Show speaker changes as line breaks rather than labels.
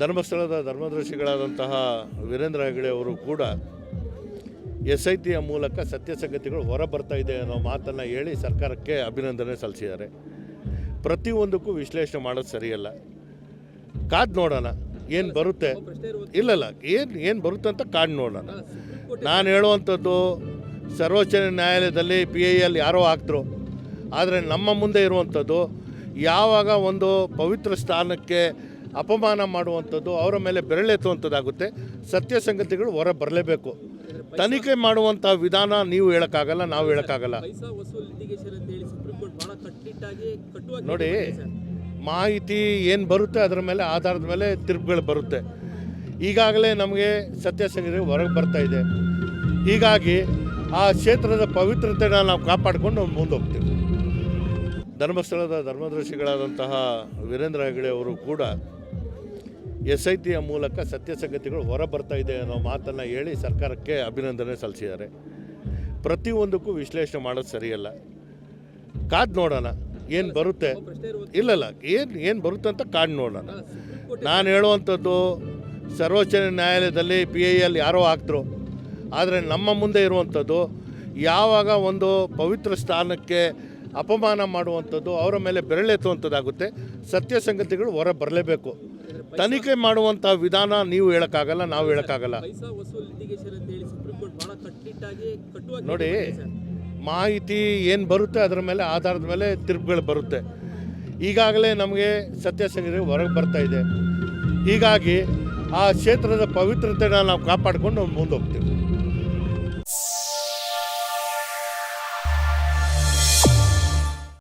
ಧರ್ಮಸ್ಥಳದ ಧರ್ಮದರ್ಶಿಗಳಾದಂತಹ ವೀರೇಂದ್ರ ಹೆಗ್ಗಡೆ ಅವರು ಕೂಡ SITಯ ಮೂಲಕ ಸತ್ಯ ಸಂಗತಿಗಳು ಹೊರ ಬರ್ತಾ ಇದೆ ಅನ್ನೋ ಮಾತನ್ನು ಹೇಳಿ ಸರ್ಕಾರಕ್ಕೆ ಅಭಿನಂದನೆ ಸಲ್ಲಿಸಿದ್ದಾರೆ. ಪ್ರತಿಯೊಂದಕ್ಕೂ ವಿಶ್ಲೇಷಣೆ ಮಾಡೋದು ಸರಿಯಲ್ಲ. ಕಾದು ನೋಡೋಣ ಏನು ಬರುತ್ತೆ. ಇಲ್ಲ ಏನು ಬರುತ್ತೆ ಅಂತ ಕಾದು ನೋಡೋಣ. ನಾನು ಹೇಳುವಂಥದ್ದು ಸರ್ವೋಚ್ಚ ನ್ಯಾಯಾಲಯದಲ್ಲಿ PIL ಯಾರೋ ಹಾಕಿದ್ರು, ಆದರೆ ನಮ್ಮ ಮುಂದೆ ಇರುವಂಥದ್ದು ಯಾವಾಗ ಒಂದು ಪವಿತ್ರ ಸ್ಥಾನಕ್ಕೆ ಅಪಮಾನ ಮಾಡುವಂಥದ್ದು, ಅವರ ಮೇಲೆ ಬೆರಳೆತ್ತುವಂಥದ್ದಾಗುತ್ತೆ. ಸತ್ಯ ಸಂಗತಿಗಳು ಹೊರ ಬರಲೇಬೇಕು. ತನಿಖೆ ಮಾಡುವಂಥ ವಿಧಾನ ನೀವು ಹೇಳೋಕ್ಕಾಗಲ್ಲ, ನಾವು ಹೇಳೋಕ್ಕಾಗಲ್ಲ. ನೋಡಿ, ಮಾಹಿತಿ ಏನು ಬರುತ್ತೆ ಅದರ ಮೇಲೆ ಆಧಾರದ ಮೇಲೆ ತೀರ್ಪುಗಳು ಬರುತ್ತೆ. ಈಗಾಗಲೇ ನಮಗೆ ಸತ್ಯ ಸಂಗತಿಗಳು ಹೊರಗೆ ಬರ್ತಾ ಇದೆ. ಹೀಗಾಗಿ ಆ ಕ್ಷೇತ್ರದ ಪವಿತ್ರತೆನ ನಾವು ಕಾಪಾಡಿಕೊಂಡು ಮುಂದೆ ಹೋಗ್ತೀವಿ. ಧರ್ಮಸ್ಥಳದ ಧರ್ಮದರ್ಶಿಗಳಾದಂತಹ ವೀರೇಂದ್ರ ಹೆಗ್ಗಡೆ ಅವರು ಕೂಡ SITಯ ಮೂಲಕ ಸತ್ಯ ಸಂಗತಿಗಳು ಹೊರ ಬರ್ತಾ ಇದೆ ಅನ್ನೋ ಮಾತನ್ನು ಹೇಳಿ ಸರ್ಕಾರಕ್ಕೆ ಅಭಿನಂದನೆ ಸಲ್ಲಿಸಿದ್ದಾರೆ. ಪ್ರತಿಯೊಂದಕ್ಕೂ ವಿಶ್ಲೇಷಣೆ ಮಾಡೋದು ಸರಿಯಲ್ಲ. ಕಾದು ನೋಡೋಣ ಏನು ಬರುತ್ತೆ. ಇಲ್ಲ ಏನು ಬರುತ್ತೆ ಅಂತ ಕಾದು ನೋಡೋಣ. ನಾನು ಹೇಳುವಂಥದ್ದು ಸರ್ವೋಚ್ಚ ನ್ಯಾಯಾಲಯದಲ್ಲಿ PIL ಯಾರೋ ಹಾಕಿದ್ರು, ಆದರೆ ನಮ್ಮ ಮುಂದೆ ಇರುವಂಥದ್ದು ಯಾವಾಗ ಒಂದು ಪವಿತ್ರ ಸ್ಥಾನಕ್ಕೆ ಅಪಮಾನ ಮಾಡುವಂಥದ್ದು, ಅವರ ಮೇಲೆ ಬೆರಳೆತ್ತುವಂಥದ್ದಾಗುತ್ತೆ. ಸತ್ಯ ಸಂಗತಿಗಳು ಹೊರ ಬರಲೇಬೇಕು. ತನಿಖೆ ಮಾಡುವಂಥ ವಿಧಾನ ನೀವು ಹೇಳೋಕ್ಕಾಗಲ್ಲ, ನಾವು ಹೇಳೋಕ್ಕಾಗಲ್ಲ. ನೋಡಿ, ಮಾಹಿತಿ ಏನು ಬರುತ್ತೆ ಅದರ ಮೇಲೆ ಆಧಾರದ ಮೇಲೆ ತೀರ್ಪುಗಳು ಬರುತ್ತೆ. ಈಗಾಗಲೇ ನಮಗೆ ಸತ್ಯ ಸಂಗತಿಗಳು ಹೊರಗೆ ಬರ್ತಾ ಇದೆ. ಹೀಗಾಗಿ ಆ ಕ್ಷೇತ್ರದ ಪವಿತ್ರತೆನ ನಾವು ಕಾಪಾಡಿಕೊಂಡು ಮುಂದೆ ಹೋಗ್ತೀವಿ.